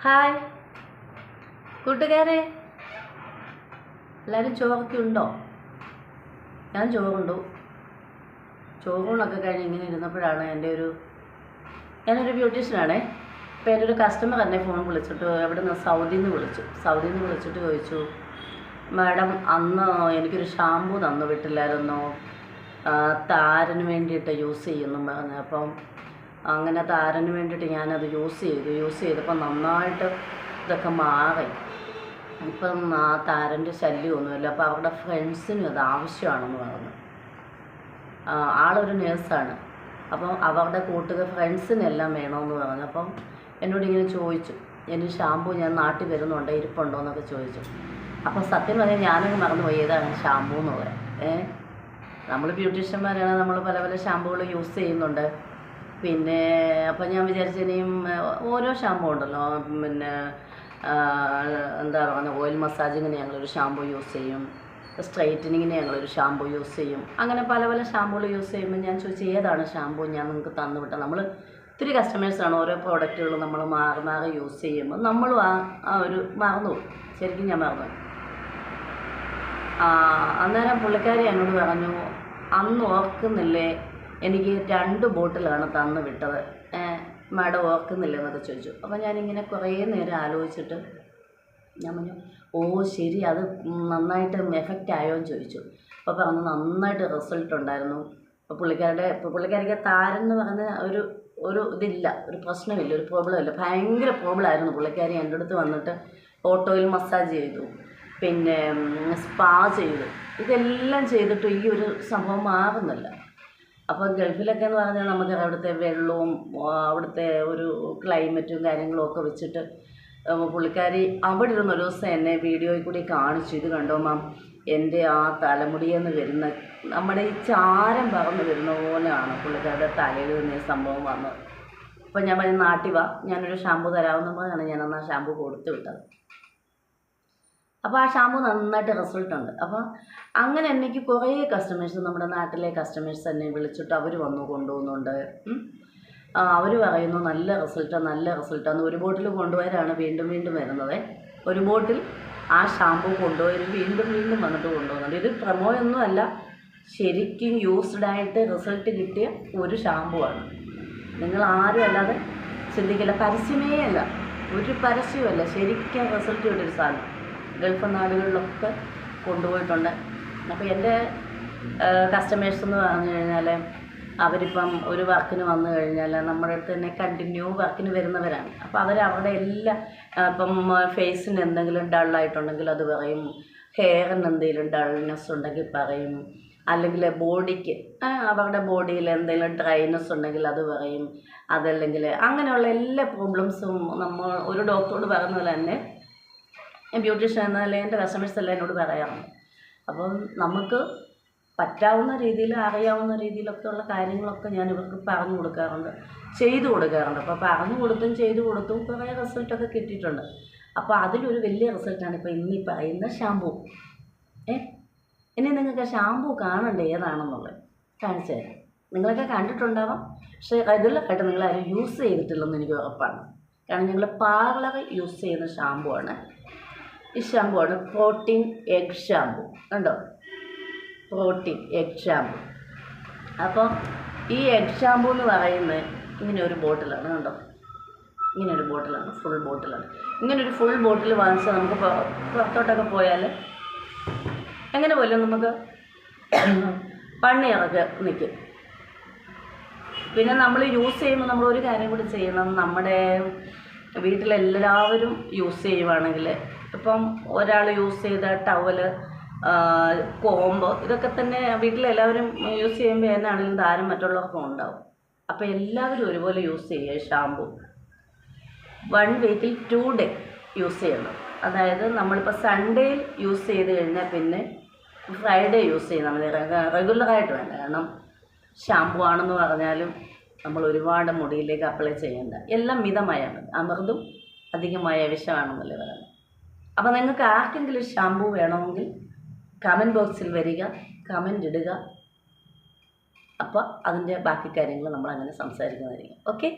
Hi കൂട്ടുകാരെ, എല്ലാവരും ചോറൊക്കെ ഉണ്ടോ? ഞാൻ ചോറുണ്ടു. ചോറൂണൊക്കെ കഴിഞ്ഞ് ഇങ്ങനെ ഇരുന്നപ്പോഴാണ് ഞാനൊരു ബ്യൂട്ടീഷ്യനാണേ. അപ്പോൾ എൻ്റെ ഒരു കസ്റ്റമർ എന്നെ ഫോൺ വിളിച്ചിട്ട് അവിടെ നിന്ന് സൗദിയിൽ നിന്ന് വിളിച്ചിട്ട് ചോദിച്ചു, മാഡം അന്ന് എനിക്കൊരു ഷാമ്പൂ തന്നു വിട്ടില്ലായിരുന്നോ, താരന് വേണ്ടിയിട്ട് യൂസ് ചെയ്യുന്നു പറഞ്ഞു. അപ്പം അങ്ങനെ താരന് വേണ്ടിയിട്ട് ഞാനത് യൂസ് ചെയ്തപ്പോൾ നന്നായിട്ട് ഇതൊക്കെ മാറി. ഇപ്പം ആ താരൻ്റെ ശല്യമൊന്നുമില്ല. അപ്പോൾ അവരുടെ ഫ്രണ്ട്സിനും അത് ആവശ്യമാണെന്ന് പറഞ്ഞു. ആളൊരു നേഴ്സാണ്. അപ്പം അവരുടെ ഫ്രണ്ട്സിനെല്ലാം വേണമെന്ന് പറഞ്ഞു. അപ്പം എന്നോടിങ്ങനെ ചോദിച്ചു, എനിക്ക് ഷാമ്പൂ ഞാൻ നാട്ടിൽ വരുന്നുണ്ട്, ഇരിപ്പുണ്ടോ എന്നൊക്കെ ചോദിച്ചു. അപ്പം സത്യം പറഞ്ഞാൽ ഞാനങ്ങ് മറന്നുപോയി ഏതാണ് ഷാമ്പൂ എന്ന് പറയാം. നമ്മൾ ബ്യൂട്ടീഷ്യന്മാരാണ്, നമ്മൾ പല പല ഷാമ്പൂകൾ യൂസ് ചെയ്യുന്നുണ്ട്. പിന്നെ അപ്പം ഞാൻ വിചാരിച്ചു ഇനിയും ഓരോ ഷാമ്പൂ ഉണ്ടല്ലോ, പിന്നെ എന്താ പറയുക, ഓയിൽ മസാജിങ്ങിന് ഞങ്ങളൊരു ഷാമ്പൂ യൂസ് ചെയ്യും, സ്ട്രൈറ്റനിങ്ങിന് ഞങ്ങളൊരു ഷാമ്പൂ യൂസ് ചെയ്യും. അങ്ങനെ പല പല ഷാമ്പൂകൾ യൂസ് ചെയ്യുമ്പോൾ ഞാൻ ചോദിച്ചു ഏതാണ് ഷാമ്പൂ ഞാൻ നിങ്ങൾക്ക് തന്നു വിട്ടത്. നമ്മൾ ഒത്തിരി കസ്റ്റമേഴ്സാണ്, ഓരോ പ്രോഡക്റ്റുകൾ നമ്മൾ മാറി യൂസ് ചെയ്യുമ്പോൾ നമ്മളും ആ ഒരു മറന്നുപോയി. ശരിക്കും ഞാൻ മറന്നു. അന്നേരം പുള്ളിക്കാരി എന്നോട് പറഞ്ഞു, അന്ന് ഓർക്കുന്നില്ലേ എനിക്ക് 2 ബോട്ടിലാണ് തന്നു വിട്ടത്, മാഡം ഓർക്കുന്നില്ലെന്നൊക്കെ ചോദിച്ചു. അപ്പോൾ ഞാനിങ്ങനെ കുറേ നേരം ആലോചിച്ചിട്ട് ഞാൻ പറഞ്ഞു, ഓ ശരി, അത് നന്നായിട്ട് എഫക്റ്റ് ആയോ എന്ന് ചോദിച്ചു. അപ്പോൾ പറഞ്ഞു നന്നായിട്ട് റിസൾട്ട് ഉണ്ടായിരുന്നു. അപ്പോൾ പുള്ളിക്കാരിക്ക് താരൻ പറഞ്ഞ ഒരു ഇതില്ല, ഒരു പ്രശ്നമില്ല, ഒരു പ്രോബ്ലമില്ല. ഭയങ്കര പ്രോബ്ലമായിരുന്നു. പുള്ളിക്കാരി എൻ്റെ അടുത്ത് വന്നിട്ട് ഓട്ടോയിൽ മസാജ് ചെയ്തു, പിന്നെ സ്പാ ചെയ്തു. ഇതെല്ലാം ചെയ്തിട്ട് ഈ ഒരു സംഭവം മാറുന്നില്ല. അപ്പോൾ ഗൾഫിലൊക്കെ എന്ന് പറഞ്ഞാൽ നമുക്ക് അവിടുത്തെ വെള്ളവും അവിടുത്തെ ഒരു ക്ലൈമറ്റും കാര്യങ്ങളും ഒക്കെ വെച്ചിട്ട് പുള്ളിക്കാരി അവിടെ ഇരുന്നൊരു ദിവസം എന്നെ വീഡിയോയിൽ കൂടി കാണിച്ചു. ഇത് കണ്ടോ മാം, എൻ്റെ ആ തലമുടിയെന്ന് വരുന്ന നമ്മുടെ ഈ ചാരം പറന്ന് വരുന്ന പോലെയാണ് പുള്ളിക്കാരുടെ തലയിൽ നിന്ന് സംഭവം വന്നത്. അപ്പോൾ ഞാൻ പറഞ്ഞ നാട്ടിൽ വാ, ഞാനൊരു ഷാമ്പൂ തരാമെന്ന് പറഞ്ഞാണ് ഞാനന്ന് ആ ഷാമ്പൂ കൊടുത്തു വിട്ടത്. അപ്പോൾ ആ ഷാമ്പൂ നന്നായിട്ട് റിസൾട്ടുണ്ട്. അപ്പോൾ അങ്ങനെ എനിക്ക് കുറേ കസ്റ്റമേഴ്സ്, നമ്മുടെ നാട്ടിലെ കസ്റ്റമേഴ്സ് എന്നെ വിളിച്ചിട്ട് അവർ വന്നു കൊണ്ടുപോകുന്നുണ്ട്. അവർ പറയുന്നു നല്ല റിസൾട്ടാണ്. ഒരു ബോട്ടിൽ കൊണ്ടുപോയാലാണ് വീണ്ടും വരുന്നത്. ഒരു ബോട്ടിൽ ആ ഷാമ്പൂ കൊണ്ടുപോയി വീണ്ടും വന്നിട്ട് കൊണ്ടുപോകുന്നുണ്ട്. ഇത് പ്രമോയൊന്നും അല്ല, ശരിക്കും യൂസ്ഡായിട്ട് റിസൾട്ട് കിട്ടിയ ഒരു ഷാമ്പൂ ആണ്. നിങ്ങൾ ആരും അല്ലാതെ ചിന്തിക്കില്ല, പരസ്യമേ അല്ല, ഒരു പരസ്യമല്ല, ശരിക്കും റിസൾട്ട് കിട്ടിയൊരു സാധനം. ഗൾഫ് നാടുകളിലൊക്കെ കൊണ്ടുപോയിട്ടുണ്ട്. അപ്പോൾ എൻ്റെ കസ്റ്റമേഴ്സ് എന്ന് പറഞ്ഞു കഴിഞ്ഞാൽ അവരിപ്പം ഒരു വർക്കിന് വന്നു കഴിഞ്ഞാൽ നമ്മുടെ അടുത്ത് തന്നെ കണ്ടിന്യൂ വർക്കിന് വരുന്നവരാണ്. അപ്പോൾ അവരുടെ എല്ലാ ഇപ്പം ഫേസിന് എന്തെങ്കിലും ഡള്ളായിട്ടുണ്ടെങ്കിൽ അത് പറയും, ഹെയറിന് എന്തെങ്കിലും ഡൾനെസ് ഉണ്ടെങ്കിൽ പറയും, അല്ലെങ്കിൽ ബോഡിക്ക് അവരുടെ ബോഡിയിൽ എന്തെങ്കിലും ഡ്രൈനെസ് ഉണ്ടെങ്കിൽ അത് പറയും, അതല്ലെങ്കിൽ അങ്ങനെയുള്ള എല്ലാ പ്രോബ്ലംസും നമ്മൾ ഒരു ഡോക്ടറോട് പറയുന്ന പോലെ തന്നെ ബ്യൂട്ടീഷ്യൻ എന്നല്ലേ എൻ്റെ കസ്റ്റമേഴ്സ് എല്ലാം എന്നോട് പറയാറുണ്ട്. അപ്പം നമുക്ക് പറ്റാവുന്ന രീതിയിൽ അറിയാവുന്ന രീതിയിലൊക്കെ ഉള്ള കാര്യങ്ങളൊക്കെ ഞാൻ ഇവർക്ക് പറഞ്ഞു കൊടുക്കാറുണ്ട്, ചെയ്തു കൊടുക്കാറുണ്ട്. അപ്പോൾ പറഞ്ഞു കൊടുത്തും ചെയ്തു കൊടുത്തും കുറേ റിസൾട്ടൊക്കെ കിട്ടിയിട്ടുണ്ട്. അപ്പോൾ അതിലൊരു വലിയ റിസൾട്ടാണ് ഇപ്പോൾ ഇന്നീ പറയുന്ന ഷാമ്പൂ. ഇനി നിങ്ങൾക്ക് ഷാമ്പൂ കാണണ്ടേ ഏതാണെന്നുള്ളത് കാണിച്ചു തരാം. നിങ്ങളൊക്കെ കണ്ടിട്ടുണ്ടാവാം, പക്ഷേ റെഗുലറായിട്ട് നിങ്ങളാരും യൂസ് ചെയ്തിട്ടില്ലെന്ന് എനിക്ക് ഉറപ്പാണ്. കാരണം ഞങ്ങൾ പാർലർ യൂസ് ചെയ്യുന്ന ഷാമ്പൂ ആണ്. ഈ ഷാമ്പൂ ആണ് പ്രോട്ടീൻ എഗ് ഷാമ്പൂ. കണ്ടോ, പ്രോട്ടീൻ എഗ് ഷാമ്പൂ. അപ്പോൾ ഈ എഗ് ഷാമ്പൂ എന്ന് പറയുന്നത് ഇങ്ങനെ ഒരു ബോട്ടിലാണ്. കണ്ടോ, ഇങ്ങനെ ഒരു ബോട്ടിലാണ്, ഫുൾ ബോട്ടിലാണ്. ഇങ്ങനൊരു ഫുൾ ബോട്ടിൽ വാങ്ങിച്ചാൽ നമുക്ക് പുറത്തോട്ടൊക്കെ പോയാൽ എങ്ങനെ പോലും നമുക്ക് പണിയൊക്കെ നിൽക്കും. പിന്നെ നമ്മൾ യൂസ് ചെയ്യുമ്പോൾ നമ്മളൊരു കാര്യം കൂടി ചെയ്യണം, നമ്മുടെ വീട്ടിലെല്ലാവരും യൂസ് ചെയ്യുവാണെങ്കിൽ, ഇപ്പം ഒരാൾ യൂസ് ചെയ്ത ടവല്, കോമ്പ്, ഇതൊക്കെ തന്നെ വീട്ടിലെല്ലാവരും യൂസ് ചെയ്യുമ്പോൾ എന്നാണെങ്കിലും താരം മറ്റുള്ളവർക്കും ഉണ്ടാവും. അപ്പോൾ എല്ലാവരും ഒരുപോലെ യൂസ് ചെയ്യുക ഷാമ്പൂ. 1 വീക്കിൽ 2 ഡേ യൂസ് ചെയ്യണം. അതായത് നമ്മളിപ്പോൾ സൺഡേയിൽ യൂസ് ചെയ്ത് കഴിഞ്ഞാൽ പിന്നെ ഫ്രൈഡേ യൂസ് ചെയ്താൽ മതി, റെഗുലറായിട്ട് വേണ്ട. കാരണം ഷാമ്പൂ ആണെന്ന് പറഞ്ഞാലും നമ്മൾ ഒരുപാട് മുടിയിലേക്ക് അപ്ലൈ ചെയ്യേണ്ട, എല്ലാം മിതമായാൽ മതി. അമൃതും അധികമായ വിഷമാണെന്നല്ലേ പറയുന്നത്. അപ്പോൾ നിങ്ങൾക്ക് ആർക്കെങ്കിലും ഷാമ്പൂ വേണമെങ്കിൽ കമൻറ്റ് ബോക്സിൽ വരിക, കമൻറ്റ് ഇടുക. അപ്പോൾ അതിൻ്റെ ബാക്കി കാര്യങ്ങൾ നമ്മളങ്ങനെ സംസാരിക്കുന്നതായിരിക്കും. ഓക്കെ.